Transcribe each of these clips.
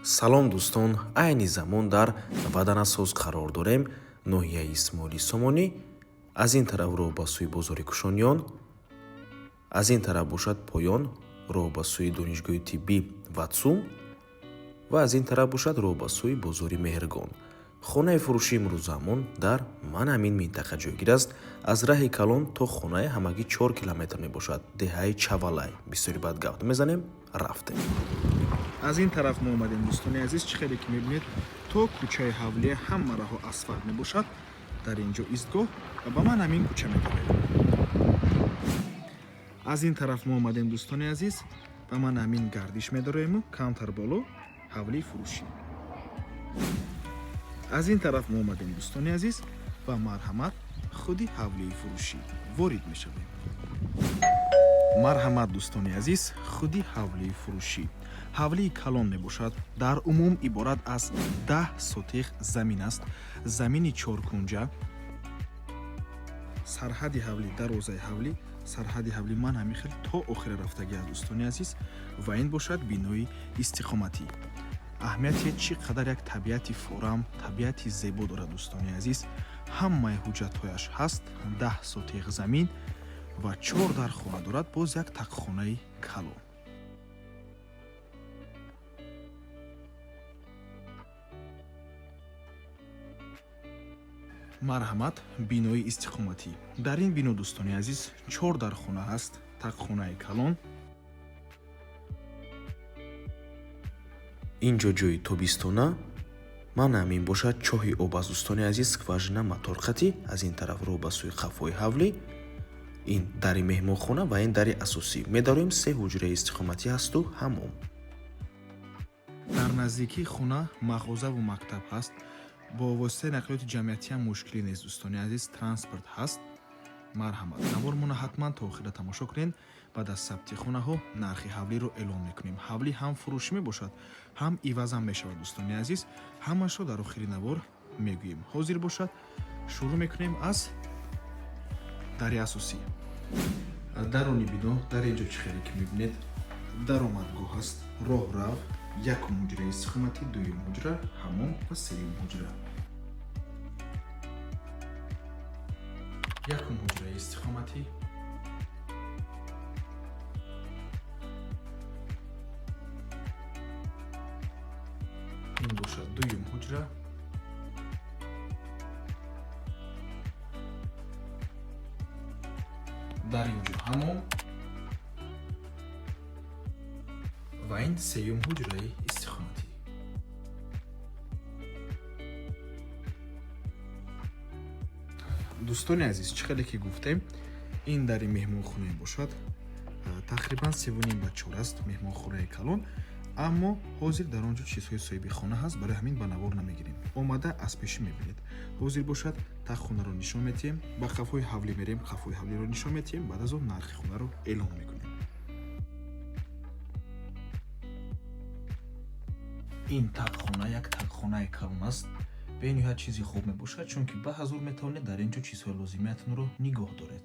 салом дӯстон, айни замон дар ваданасоз қарор дорем. ноҳияи Исмоили Сомонӣ. Аз ин тараф роҳ ба сӯи бозори Кушониён, аз ин тараф бошад Поён, роҳ ба сӯи донишгоҳи тиббӣ Ватсум ва аз ин тараф бошад роҳ ба сӯи бозори Меҳргон. хонаи фурӯшии имрӯзамон дар ман ҳамин минтақа ҷойгир аст. аз раҳи Калон то хонаи ҳамагӣ 4 километр мебошад. деҳаи Чавалай. бисёри бад гап мезанем, рафтем. аз ин тараф мо омадем дӯстони азиз. чӣ хеле ки мебинед то кӯчаи ҳавлия ҳама раҳо асфалт мебошад. дар ин ҷо истгоҳ ва ба ман ҳамин кӯча медорем. аз ин тараф мо омадем дӯстони азиз. ба ман ҳамин гардиш медорему камтар боло ҳавлии фурӯшӣ. аз ин тараф мо омадем дӯстони азиз. ба марҳамат худи ҳавлии фурӯшӣ ворид мешавем. марҳамат дӯстони азиз, худи ҳавлии фурӯшӣ. ҳавлии Калон мебошад. дар умум иборат аз 10 сотиқ замин аст. замини чоркунҷа. сарҳади ҳавлӣ, дарозаи ҳавлӣ, сарҳади ҳавлӣ ман ҳамихел то охира рафтагӣ аст дӯстони азиз. ва ин бошад бинои истиқоматӣ. аҳамияти чӣ қадар як табиати форам, табиати зебо дорад дӯстони азиз. ҳамаи ҳуҷҷатҳояш ҳаст. 10 сотиқ замин ва 4 дар хона дорад. боз як тақхонаи калон. марҳамат, бинои истиқоматӣ. дар ин бино дӯстони азиз 4 дар хона ҳаст. тақхонаи калон. инҷо ҷои тобистона. ман ҳамин бошад чоҳи об аст дӯстони азиз. скважина моторхатӣ. аз ин тараф роҳ ба сӯи қафои ҳавлӣ. ин дари меҳмонхона ва ин дари асосӣ. медорем 3 ҳуҷраи истиқоматӣ ҳасту ҳамом. дар наздикии хона мағозаву мактаб ҳаст. бо воситаи нақлиёти ҷамъиятӣ ҳам мушкилӣ нест дӯстони азиз. транспорт ҳаст. марҳамат, навормона ҳатман то охира тамошо кунед. баъд аз сабти хонаҳо нархи ҳавлиро эълон мекунем. ҳавлӣ ҳам фурӯшӣ мебошад, ҳам ивазам мешавад дӯстони азиз. ҳамашро дар охири навор мегӯем. ҳозир бошад шурӯъ мекунем аз дари асосӣ. дарони бино. дар инҷо чӣ хеле ки мебинед даромадгоҳ аст. роҳ рав. якум ҳуҷраи истиқоматӣ, дуюм ҳуҷра, ҳамом ва сеюм ҳуҷра. якум ҳуҷраи истиқоматӣ. ин бошад дуюм ҳуҷра. дар ин ҷо ҳамом ва ин сеюм ҳуҷраи истиқоматӣ. дӯстони азиз, чӣ хеле ки гуфтем, ин дари меҳмонхона бошад. тақрибан 3 ба 4 аст меҳмонхонаи калон. аммо ҳозир дар он ҷо чизҳои соҳиби хона ҳаст. барои ҳамин ба навор намегирем. омада аз пешӣ мебинед. ҳозир бошад тақхонаро нишон метиҳем. ба қафои ҳавлӣ мерем. қафои ҳавлиро нишон метиҳем. баъд аз он нархи хонаро эълон мекунем. ин тақхона як тақхонаи калон аст. бениҳоят чизи хуб мебошад, чунки ба ҳазур метавонед дар ин ҷо чизҳои лозимиятонро нигоҳ доред.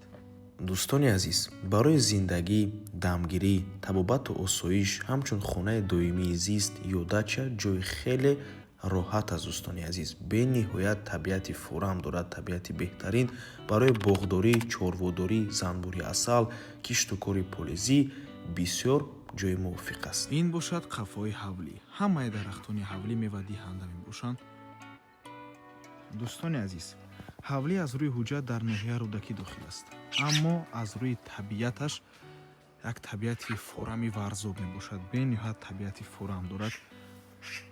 дӯстони азиз, барои зиндагӣ, дамгирӣ, табобату осоиш, ҳамчун хонаи доимии зист ё дача ҷойи хеле роҳат аст дӯстони азиз. бениҳоят табиати форам дорад, табиати беҳтарин. барои боғдорӣ, чорводорӣ, занбури асал, кишту кори полезӣ бисёр ҷойи мувофиқ аст. ин бошад қафои ҳавлӣ. ҳамаи дарахтони ҳавлӣ мевадиҳанда мебошанд. дӯстони азиз, ҳавлӣ аз рӯи ҳуҷҷат дар ноҳия рӯдакӣ дохил аст. аммо аз рӯи табиаташ як табиати форами варзоб мебошад. бениҳоят табиати форам дорад.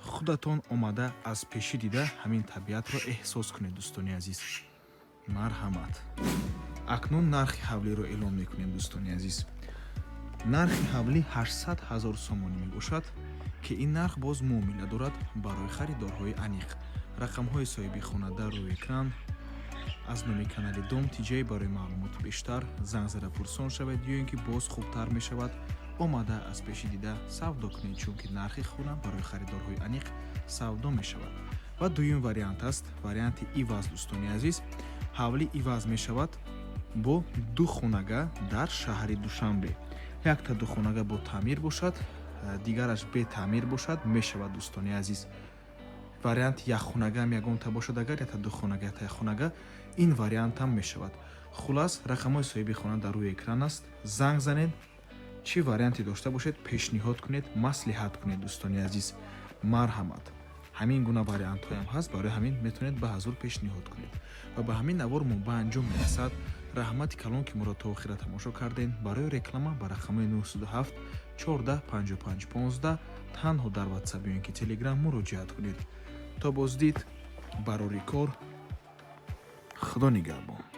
худатон омада аз пешӣ дида ҳамин табиатро эҳсос кунед дӯстони азиз. марҳамат. акнун нархи ҳавлиро эълон мекунем дӯстони азиз. нархи ҳавлӣ 800 000 сомонӣ мебошад ки ин нарх боз муомила дорад барои харидорҳои аниқ. рақамҳои соҳиби хона дар рӯи экран. аз номи канали Дом Тиҷей барои маълумоти бештар занг зада пурсон шавед ё ин ки боз хубтар мешавад. омада аз пеши дида савдо кунед, чунки нархи хона барои харидорҳои аниқ савдо мешавад. ва дуюм вариант аст, варианти иваз дӯстони азиз. ҳавлӣ иваз мешавад бо 2 хонага дар шаҳри Душанбе. якта 2 хонага бо таъмир бошад. дигараш бетаъмир бошад мешавад дӯстони азиз. варианти якхонага ҳам ягонта бошад, агар ята духонага ята якхонага ин вариантам мешавад. хулас рақамҳои соҳиби хона дар рӯи экран аст. занг занед, чӣ варианте дошта бошед пешниҳод кунед, маслиҳат кунед дӯстони азиз. марҳамат. ҳамин гуна вариантҳоям ҳаст, барои ҳамин метавонед ба ҳазур пешниҳод кунед ва ба ҳамин навор мо ба анҷом мерасад. раҳмати калон ки моро то охира тамошо кардем. барои реклама ба рақамҳои 907 14 55 15 танҳо дар ватсап ё ин ки телеграм муроҷиат кунед. то боздид барори кор. худо нигаҳбон.